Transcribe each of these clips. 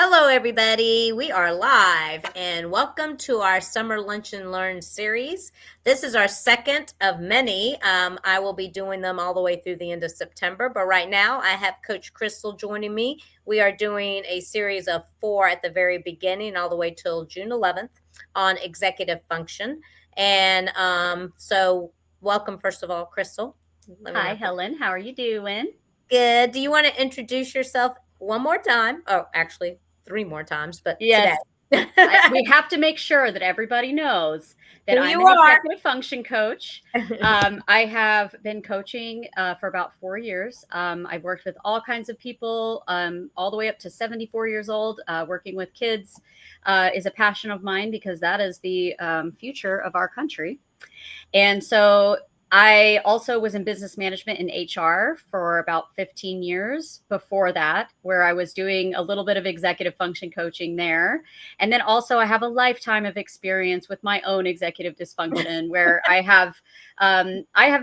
Hello, everybody. We are live and welcome to our Summer Lunch and Learn series. This is our second of many. I will be doing them all the way through the end of September, but right now I have Coach Crystal joining me. We are doing a series of 4 at the very beginning, all the way till June 11th on executive function. And so welcome, first of all, Crystal. Hi, Helen. How are you doing? Good. Do you want to introduce yourself one more time? Oh, actually, 3 more times, but today. Yes, we have to make sure that everybody knows that Who I'm you an are. executive function coach. I have been coaching for about 4 years. I've worked with all kinds of people, all the way up to 74 years old. Working with kids is a passion of mine because that is the future of our country. And so I also was in business management and HR for about 15 years before that, where I was doing a little bit of executive function coaching there. And then also I have a lifetime of experience with my own executive dysfunction where I have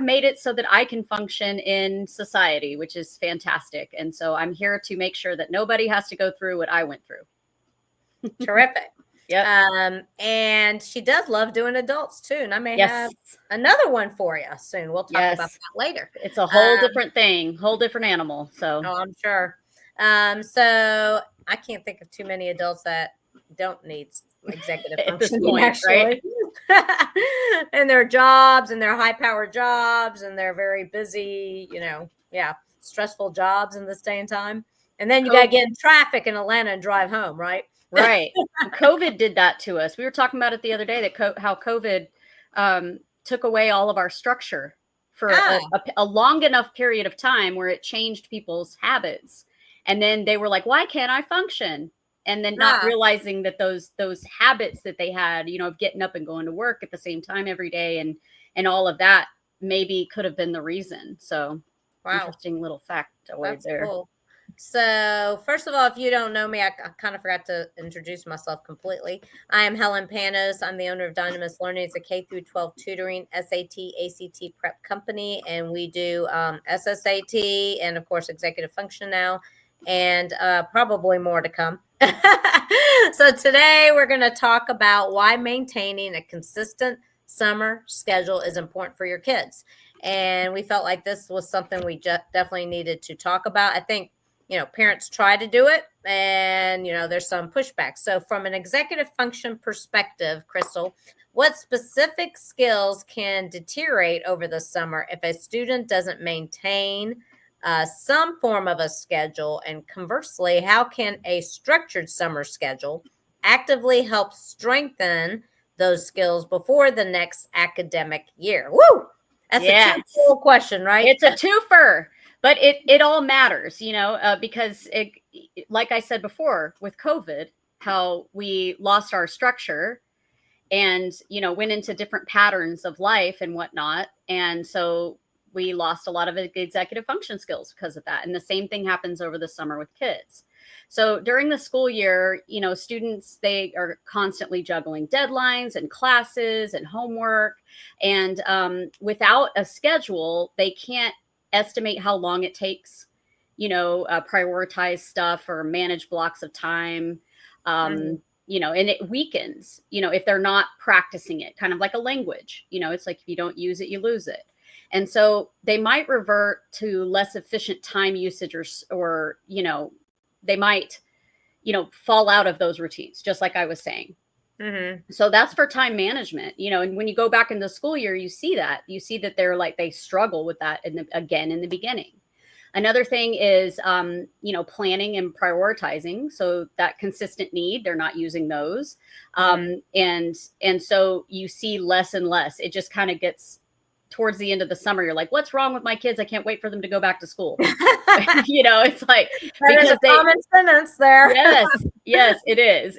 made it so that I can function in society, which is fantastic. And so I'm here to make sure that nobody has to go through what I went through. Terrific. Yep. And she does love doing adults too. And I may Yes. have another one for you soon. We'll talk about that later. It's a whole different thing, whole different animal. So I'm sure. So I can't think of too many adults that don't need executive at this functioning, point, actually. right? And their jobs and their high-powered jobs and they're very busy, stressful jobs in this day and time. And then you got to get in traffic in Atlanta and drive home, right? Right. COVID did that to us. We were talking about it the other day that how COVID took away all of our structure for a long enough period of time where it changed people's habits. And then they were like, why can't I function? And then not realizing that those habits that they had, of getting up and going to work at the same time every day and all of that maybe could have been the reason. So interesting little factoid there. Cool. So first of all, if you don't know me, I kind of forgot to introduce myself completely. I am Helen Panos. I'm the owner of Dynamis Learning. It's a K through 12 tutoring, SAT, ACT prep company, and we do SSAT and of course executive function now, and probably more to come. So today we're going to talk about why maintaining a consistent summer schedule is important for your kids. And we felt like this was something we definitely needed to talk about. I think parents try to do it and, there's some pushback. So from an executive function perspective, Crystal, what specific skills can deteriorate over the summer if a student doesn't maintain some form of a schedule? And conversely, how can a structured summer schedule actively help strengthen those skills before the next academic year? Woo! That's a two-fold question, right? It's a twofer. But it all matters, because like I said before, with COVID, how we lost our structure and, went into different patterns of life and whatnot. And so we lost a lot of executive function skills because of that. And the same thing happens over the summer with kids. So during the school year, students, they are constantly juggling deadlines and classes and homework. And without a schedule, they can't estimate how long it takes, prioritize stuff or manage blocks of time, and it weakens, if they're not practicing it, kind of like a language, it's like if you don't use it, you lose it. And so they might revert to less efficient time usage or they might, fall out of those routines, just like I was saying. So that's for time management, and when you go back in the school year, you see that they struggle with that in the beginning. Another thing is, planning and prioritizing. So that consistent need, they're not using those. And so you see less and less. It just kind of gets towards the end of the summer. You're like, what's wrong with my kids? I can't wait for them to go back to school. It's like, because common sentence there. Yes, it is.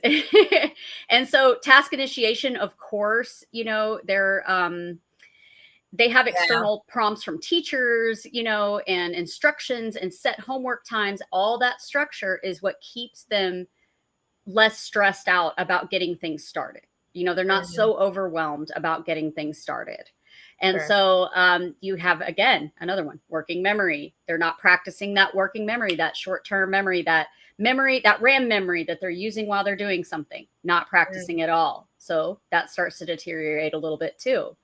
And so task initiation, of course, they have external prompts from teachers, and instructions and set homework times. All that structure is what keeps them less stressed out about getting things started. They're not so overwhelmed about getting things started. And Sure. so you have, again, another one, working memory. They're not practicing that working memory, that short-term memory, that RAM memory that they're using while they're doing something, not practicing at all. So that starts to deteriorate a little bit too.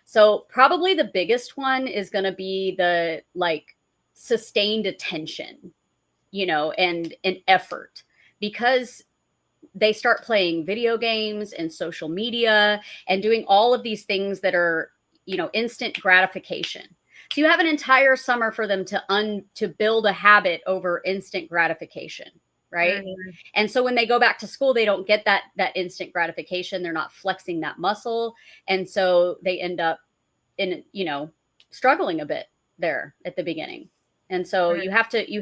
So probably the biggest one is going to be the like sustained attention, and effort, because they start playing video games and social media and doing all of these things that are, instant gratification. So you have an entire summer for them to build a habit over instant gratification, right? Mm-hmm. And so when they go back to school, they don't get that instant gratification. They're not flexing that muscle, and so they end up in, struggling a bit there at the beginning. And so Mm-hmm. you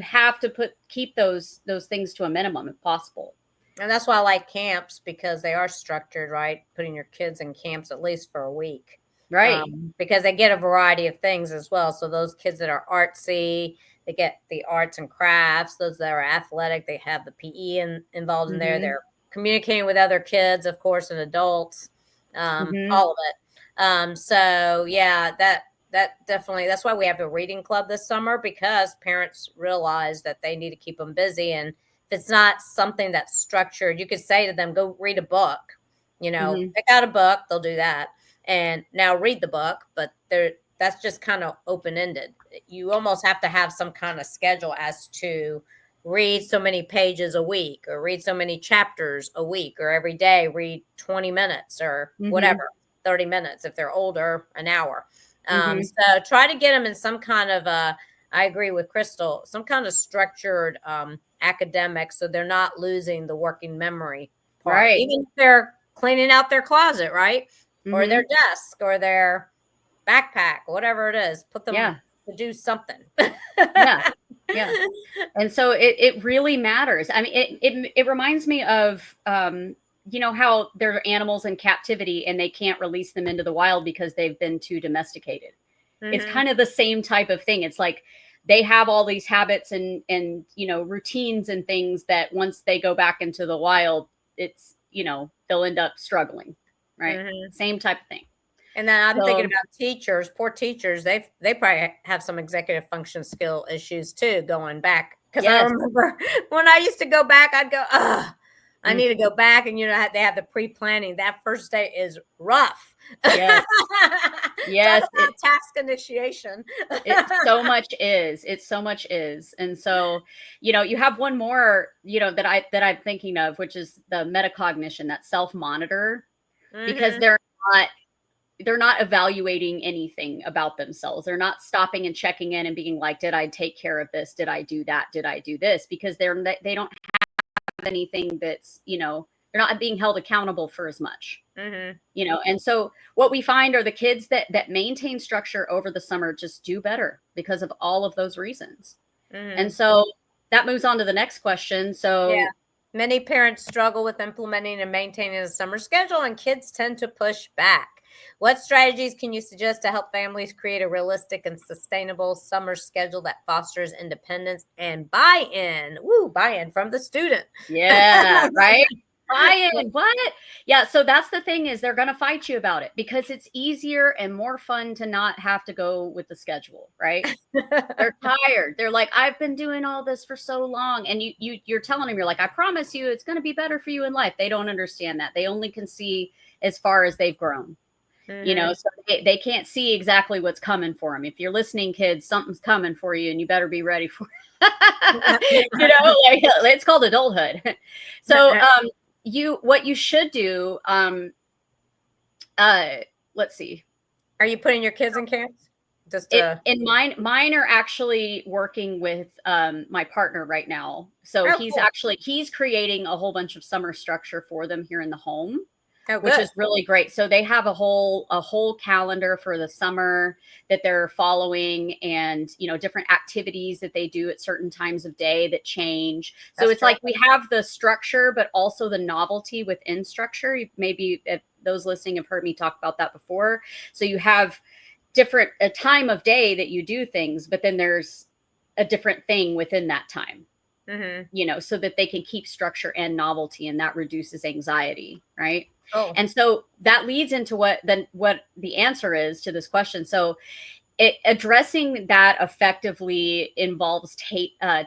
have to keep those things to a minimum if possible. And that's why I like camps, because they are structured, right? Putting your kids in camps at least for a week. Right. Because they get a variety of things as well. So those kids that are artsy, they get the arts and crafts. Those that are athletic, they have the PE involved in there. Mm-hmm. They're communicating with other kids, of course, and adults, Mm-hmm. all of it. So yeah, that definitely, that's why we have a reading club this summer, because parents realize that they need to keep them busy. And if it's not something that's structured, you could say to them, go read a book, Mm-hmm. pick out a book, they'll do that. And now read the book, but that's just kind of open-ended. You almost have to have some kind of schedule as to read so many pages a week, or read so many chapters a week, or every day read 20 minutes or Mm-hmm. whatever, 30 minutes if they're older, an hour. Mm-hmm. So try to get them in some kind of I agree with Crystal, some kind of structured academic, so they're not losing the working memory part, Right. even if they're cleaning out their closet, right? Or their Mm-hmm. desk or their backpack, whatever it is, put them Yeah. to do something. Yeah. Yeah. And so it really matters. I mean, it reminds me of, how there are animals in captivity and they can't release them into the wild because they've been too domesticated. It's Mm-hmm. kind of the same type of thing. It's like they have all these habits and routines and things that once they go back into the wild, it's, they'll end up struggling, right? Mm-hmm. Same type of thing. And then I'm thinking So about teachers, poor teachers. They probably have some executive function skill issues too, going back. Because I yes. remember when I used to go back, I'd go, I Mm, need to go back. And they have the pre-planning. That first day is rough. Talk yes. about Yes. task initiation. It so much is. It so much is. And so, you have one more, that I'm thinking of, which is the metacognition, that self-monitor, because Mm-hmm. they're not evaluating anything about themselves. They're not stopping and checking in and being like, did I take care of this? Did I do that? Did I do this? Because they don't have anything that's, they're not being held accountable for as much. Mm-hmm. And so what we find are the kids that maintain structure over the summer just do better because of all of those reasons. And Mm-hmm. so that moves on to the next question. Yeah. So Many parents struggle with implementing and maintaining a summer schedule, and kids tend to push back. What strategies can you suggest to help families create a realistic and sustainable summer schedule that fosters independence and buy-in? Woo, buy-in from the student. yeah, right. Buy-in, what? Yeah, so that's the thing, is they're going to fight you about it because it's easier and more fun to not have to go with the schedule, right? They're tired. They're like, I've been doing all this for so long. And you're telling them, you're like, I promise you it's going to be better for you in life. They don't understand that. They only can see as far as they've grown, Mm-hmm. so they can't see exactly what's coming for them. If you're listening, kids, something's coming for you and you better be ready for it. Like, it's called adulthood. So what you should do, let's see. Are you putting your kids in camps? Just In mine are actually working with my partner right now. So oh, cool. he's creating a whole bunch of summer structure for them here in the home, Oh, which good. is really great. So they have a whole calendar for the summer that they're following, and different activities that they do at certain times of day that change. So That's it's true. like we have the structure, but also the novelty within structure. Maybe if those listening have heard me talk about that before. So you have a time of day that you do things, but then there's a different thing within that time, Mm-hmm. so that they can keep structure and novelty, and that reduces anxiety, right? Oh. And so that leads into what the answer is to this question. So addressing that effectively involves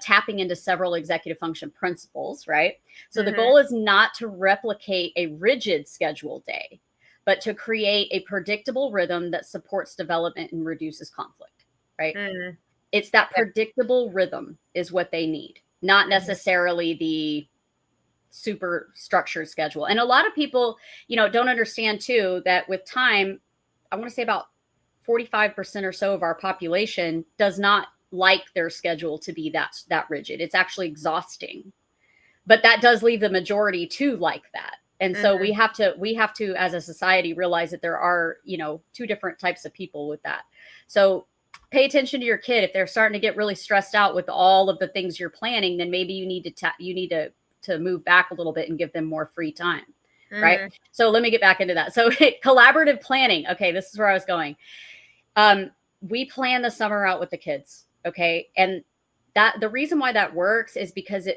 tapping into several executive function principles, right? So the goal is not to replicate a rigid schedule day, but to create a predictable rhythm that supports development and reduces conflict, right? It's that predictable rhythm is what they need, not necessarily the super structured schedule. And a lot of people, don't understand too that with time, I want to say about 45% or so of our population does not like their schedule to be that rigid. It's actually exhausting. But that does leave the majority to like that. And so we have to as a society realize that there are, two different types of people with that. So pay attention to your kid. If they're starting to get really stressed out with all of the things you're planning, then maybe you need to move back a little bit and give them more free time. Right. So let me get back into that. So collaborative planning. Okay. This is where I was going. We plan the summer out with the kids. Okay. And the reason why that works is because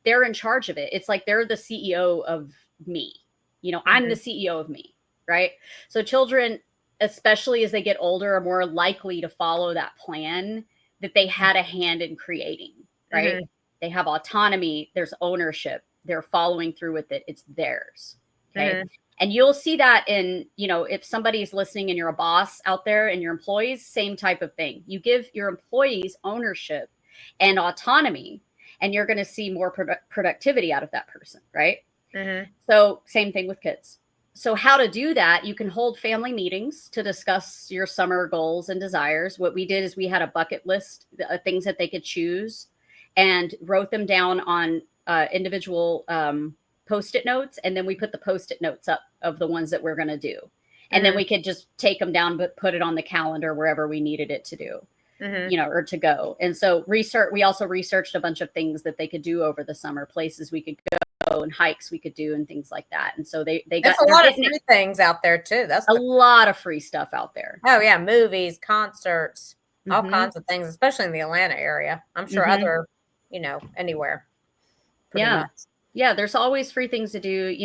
they're in charge of it. It's like they're the CEO of me. I'm the CEO of me. Right. So children, especially as they get older, are more likely to follow that plan that they had a hand in creating. Right. They have autonomy. There's ownership. They're following through with it. It's theirs. Okay. And you'll see that in, if somebody's listening and you're a boss out there and your employees, same type of thing. You give your employees ownership and autonomy, and you're going to see more productivity out of that person. Right. So same thing with kids. So how to do that, you can hold family meetings to discuss your summer goals and desires. What we did is we had a bucket list of things that they could choose and wrote them down on individual Post-it notes. And then we put the Post-it notes up of the ones that we're going to do. And then we could just take them down, but put it on the calendar wherever we needed it to do, or to go. And so we also researched a bunch of things that they could do over the summer, places we could go and hikes we could do and things like that. And so they got a lot of free things out there too. That's a lot of free stuff out there. Oh yeah. Movies, concerts, all kinds of things, especially in the Atlanta area. I'm sure other, anywhere. Yeah. Much. Yeah. There's always free things to do,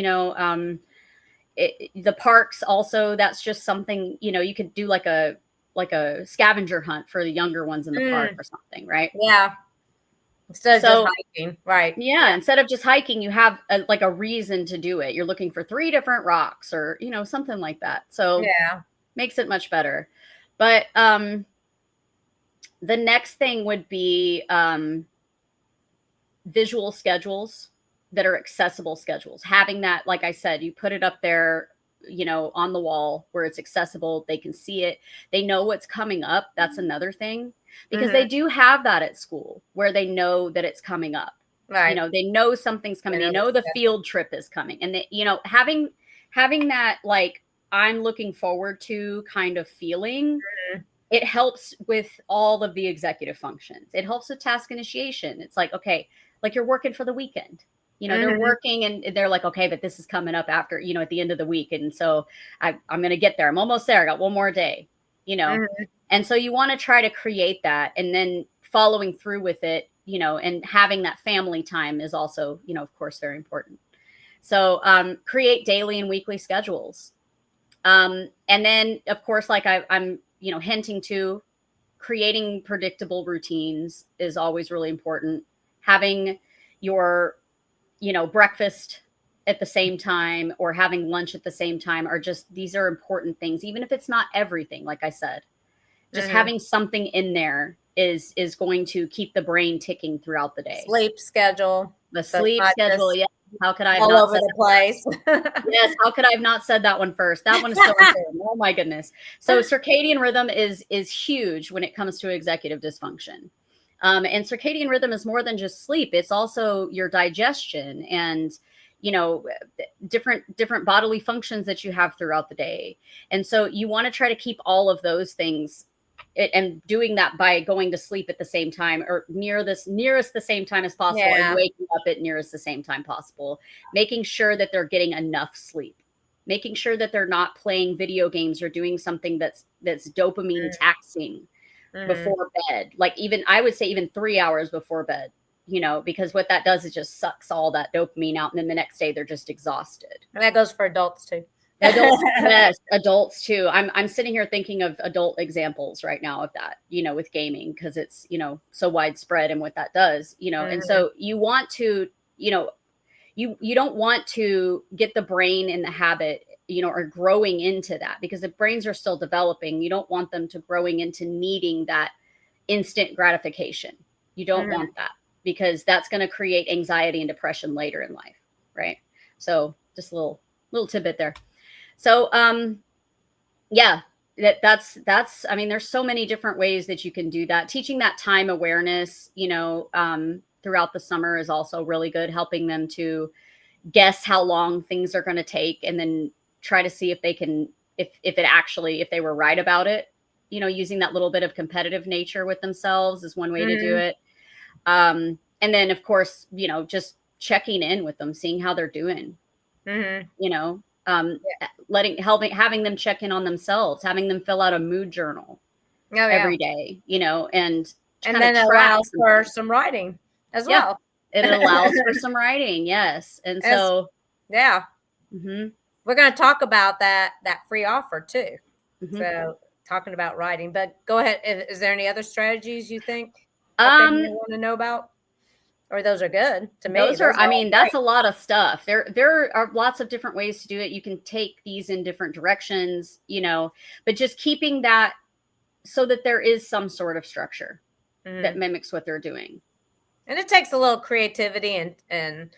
the parks also, that's just something, you could do like a scavenger hunt for the younger ones in the park or something. Right. Yeah. Instead of just hiking. Right. Yeah. Instead of just hiking, you have a reason to do it. You're looking for 3 different rocks or, something like that. So yeah, makes it much better. But the next thing would be visual schedules that are accessible schedules. Having that, like I said, you put it up there, on the wall where it's accessible. They can see it. They know what's coming up. That's another thing, because they do have that at school where they know that it's coming up. Right. They know something's coming. They know the field trip is coming. And they, having that, like, I'm looking forward to kind of feeling, it helps with all of the executive functions. It helps with task initiation. It's like, okay, like you're working for the weekend. They're working and they're like, okay, but this is coming up after, at the end of the week. And so I'm going to get there. I'm almost there. I got one more day, And so you want to try to create that, and then following through with it, and having that family time is also, of course, very important. So create daily and weekly schedules. And then, of course, like I'm, hinting to, creating predictable routines is always really important. Having your breakfast at the same time or having lunch at the same time these are important things, even if it's not everything. Like I said, just having something in there is going to keep the brain ticking throughout the day. Sleep schedule. The sleep schedule. Yeah. How could I have all not over said the place? Yes. How could I have not said that one first? That one is so important. Oh my goodness. So circadian rhythm is huge when it comes to executive dysfunction. And circadian rhythm is more than just sleep. It's also your digestion and, different bodily functions that you have throughout the day. And so you want to try to keep all of those things, and doing that by going to sleep at the same time or nearest the same time as possible, and waking up at nearest the same time possible, making sure that they're getting enough sleep, making sure that they're not playing video games or doing something that's dopamine taxing before bed. Like I would say even 3 hours before bed. because what that does is just sucks all that dopamine out. And then the next day they're just exhausted. And that goes for adults too. Adults, yes, adults too. I'm sitting here thinking of adult examples right now of that, with gaming, because it's, so widespread and what that does, and so you want to, you don't want to get the brain in the habit, or growing into that, because the brains are still developing. You don't want them to growing into needing that instant gratification. You don't want that, because that's going to create anxiety and depression later in life, right? So just a little tidbit there. So, yeah, that's, I mean, there's so many different ways that you can do that. Teaching that time awareness, throughout the summer is also really good, helping them to guess how long things are going to take, and then try to see if they can, if they were right about it, using that little bit of competitive nature with themselves is one way to do it. And then of course, just checking in with them, seeing how they're doing, having them check in on themselves, having them fill out a mood journal every day, and then allows for some writing as well. It allows for some writing. Yes. And so, yeah, we're going to talk about that free offer too. So talking about writing, but go ahead. Is there any other strategies you think that they want to know about? Or those are good to me. Those are, I mean, that's a lot of stuff. There are lots of different ways to do it. You can take these in different directions, but just keeping that so that there is some sort of structure that mimics what they're doing. And it takes a little creativity and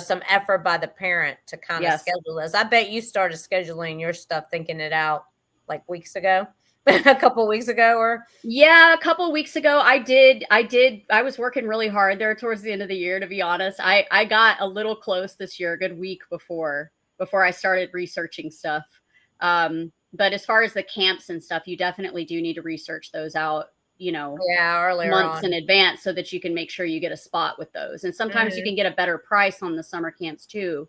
some effort by the parent to kind of schedule this. I bet you started scheduling your stuff, thinking it out like weeks ago. A couple weeks ago, or a couple weeks ago, I did. I was working really hard there towards the end of the year, to be honest. I got a little close this year, a good week before I started researching stuff. But as far as the camps and stuff, you definitely do need to research those out, earlier months in advance, so that you can make sure you get a spot with those. And sometimes you can get a better price on the summer camps too,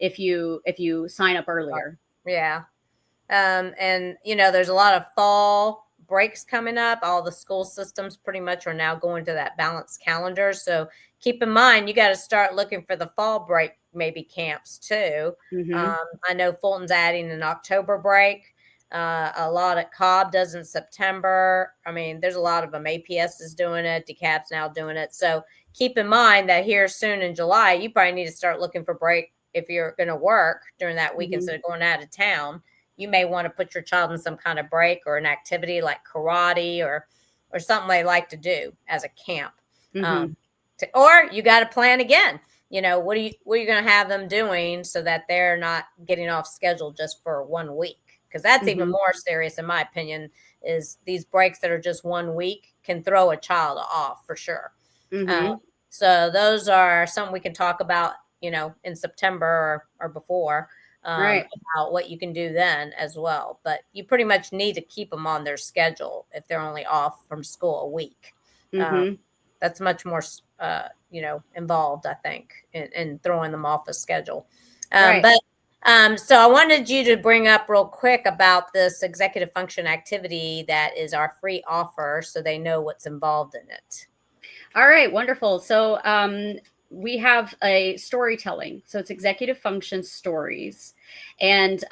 if you sign up earlier. Yeah. And there's a lot of fall breaks coming up. All the school systems pretty much are now going to that balanced calendar. So keep in mind, you got to start looking for the fall break, maybe camps too. I know Fulton's adding an October break. A lot at Cobb does in September. I mean, there's a lot of them. APS is doing it. DeKalb's now doing it. So keep in mind that here soon in July, you probably need to start looking for break if you're going to work during that week instead of going out of town. You may want to put your child in some kind of break or an activity like karate or something they like to do as a camp. Or you got to plan again. What are you going to have them doing so that they're not getting off schedule just for 1 week? Because that's even more serious, in my opinion, is these breaks that are just 1 week can throw a child off for sure. So those are something we can talk about, in September or before. About what you can do then as well. But you pretty much need to keep them on their schedule if they're only off from school a week. That's much more, involved, I think, in throwing them off a schedule. But so I wanted you to bring up real quick about this executive function activity that is our free offer, so they know what's involved in it. All right, wonderful. So we have a storytelling. So it's executive function stories. And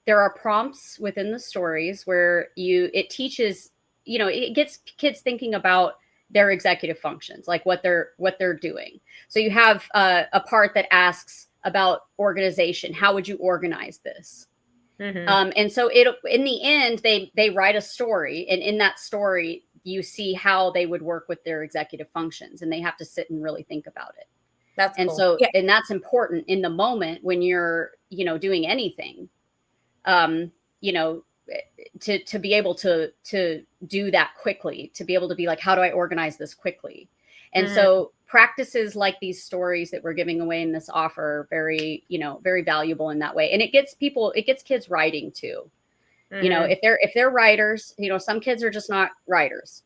there are prompts within the stories where it teaches, it gets kids thinking about their executive functions, like what they're doing. So you have a part that asks about organization. How would you organize this? And so in the end, they write a story, and in that story, you see how they would work with their executive functions, and they have to sit and really think about it. That's and cool. So, and that's important in the moment when you're, doing anything, to be able to do that quickly, to be able to be like, how do I organize this quickly? And so practices like these stories that we're giving away in this offer are very, very valuable in that way. And it gets kids writing too. If they're writers, some kids are just not writers,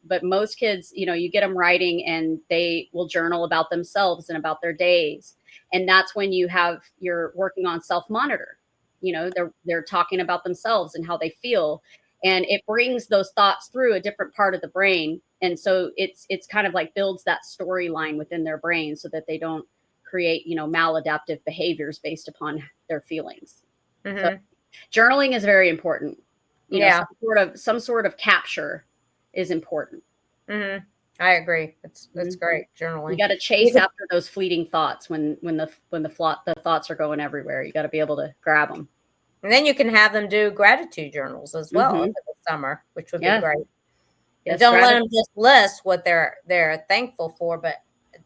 but most kids, you get them writing and they will journal about themselves and about their days. And that's when you're working on self-monitor, they're talking about themselves and how they feel. and it brings those thoughts through a different part of the brain. And so it's kind of like builds that storyline within their brain so that they don't create, maladaptive behaviors based upon their feelings. So journaling is very important. Some sort of capture is important. I agree. It's great, journaling. You got to chase after those fleeting thoughts when the thoughts are going everywhere. You got to be able to grab them. And then you can have them do gratitude journals as well over the summer, which would be great. Yes, don't let them just list what they're thankful for, but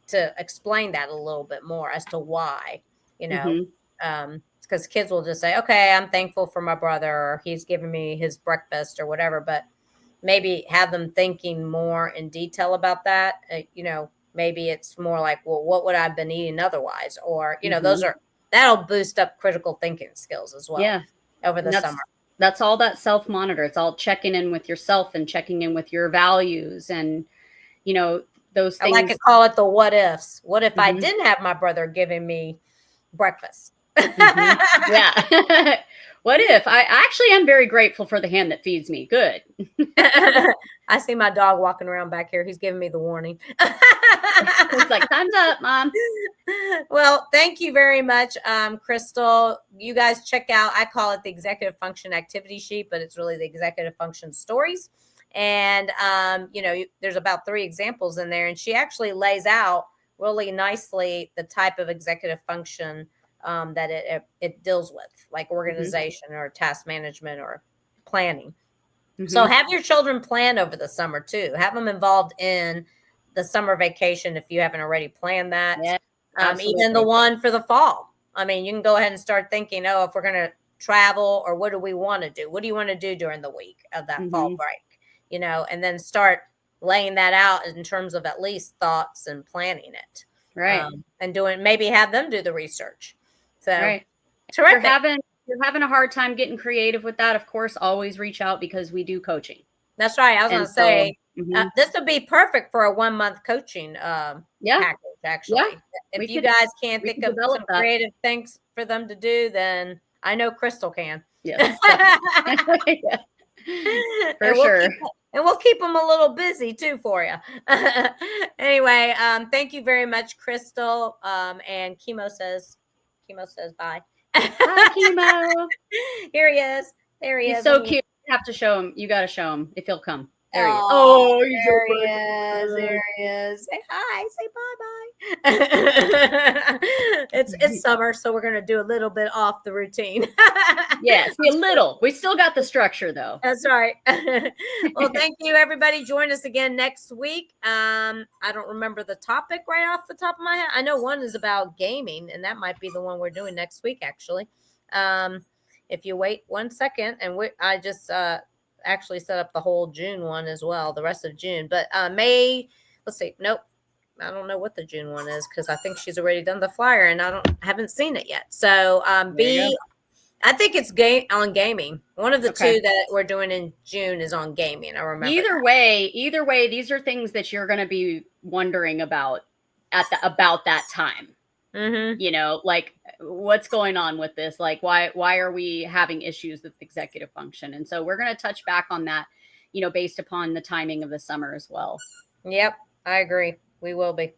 to explain that a little bit more as to why, because kids will just say, okay, I'm thankful for my brother, or he's giving me his breakfast or whatever, but maybe have them thinking more in detail about that. Maybe it's more like, well, what would I have been eating otherwise? Or, that'll boost up critical thinking skills as well over the summer. That's all that self-monitor. It's all checking in with yourself and checking in with your values and, those things. I like to call it the what ifs. What if I didn't have my brother giving me breakfast? Yeah. What if I actually am very grateful for the hand that feeds me? Good. I see my dog walking around back here. He's giving me the warning. It's like, time's up, Mom. Well, thank you very much, Crystal. You guys check out, I call it the executive function activity sheet, but it's really the executive function stories. And, there's about 3 examples in there. And she actually lays out really nicely the type of executive function that it deals with, like organization or task management or planning. So have your children plan over the summer too. Have them involved in the summer vacation if you haven't already planned that. Yeah, even the one for the fall. I mean, you can go ahead and start thinking, if we're going to travel, or what do we want to do? What do you want to do during the week of that fall break? And then start laying that out in terms of at least thoughts and planning it. Right. And maybe have them do the research. So terrific. If you're having a hard time getting creative with that, of course, always reach out because we do coaching. That's right. I was going to say, this would be perfect for a 1-month coaching package, actually. Yeah. If you guys can't think of some creative things for them to do, then I know Crystal can. Yes. For sure. And we'll keep them a little busy too for you. Anyway, thank you very much, Crystal. And Chemo says bye. Hi, Chemo. Here he is. There he is. He's so cute. You have to show him. You got to show him if he'll come. There he is. Oh, there he is. There he is. Say hi. Say bye-bye. It's summer, so we're going to do a little bit off the routine. Yes, a little. We still got the structure, though. That's right. Well, thank you, everybody. Join us again next week. I don't remember the topic right off the top of my head. I know one is about gaming, and that might be the one we're doing next week, actually. If you wait 1 second, and I just actually set up the whole June one as well, the rest of June. But let's see. Nope. I don't know what the June one is because I think she's already done the flyer and I haven't seen it yet. So I think it's on gaming. One of the 2 that we're doing in June is on gaming. I remember. Either way, these are things that you're going to be wondering about about that time. Like what's going on with this? Like why are we having issues with executive function? And so we're going to touch back on that, based upon the timing of the summer as well. Yep, I agree. We will be.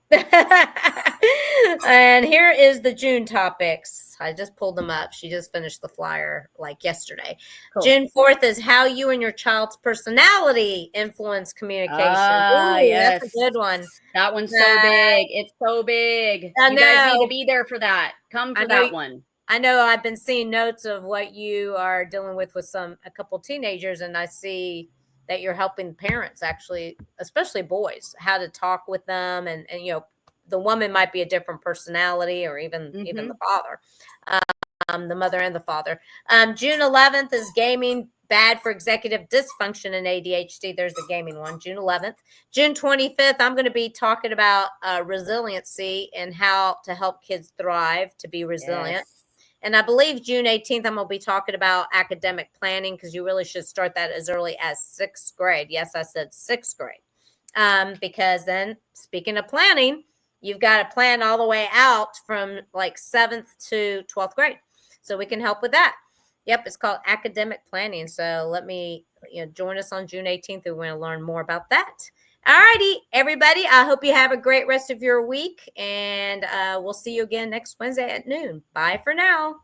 And here is the June topics. I just pulled them up. She just finished the flyer like yesterday. Cool. June 4th is how you and your child's personality influence communication. Yes. That's a good one. That one's so big. It's so big. You guys need to be there for that. Come for that one. I know I've been seeing notes of what you are dealing with a couple teenagers, and I see that you're helping parents actually, especially boys, how to talk with them. And the woman might be a different personality, or even the father, the mother and the father. June 11th is gaming, bad for executive dysfunction and ADHD. There's the gaming one, June 11th. June 25th, I'm going to be talking about resiliency and how to help kids thrive to be resilient. Yes. And I believe June 18th, I'm going to be talking about academic planning because you really should start that as early as 6th grade. Yes, I said 6th grade. Because then, speaking of planning, you've got to plan all the way out from like 7th to 12th grade. So we can help with that. Yep, it's called academic planning. So let me join us on June 18th. We want to learn more about that. All righty, everybody. I hope you have a great rest of your week, and we'll see you again next Wednesday at noon. Bye for now.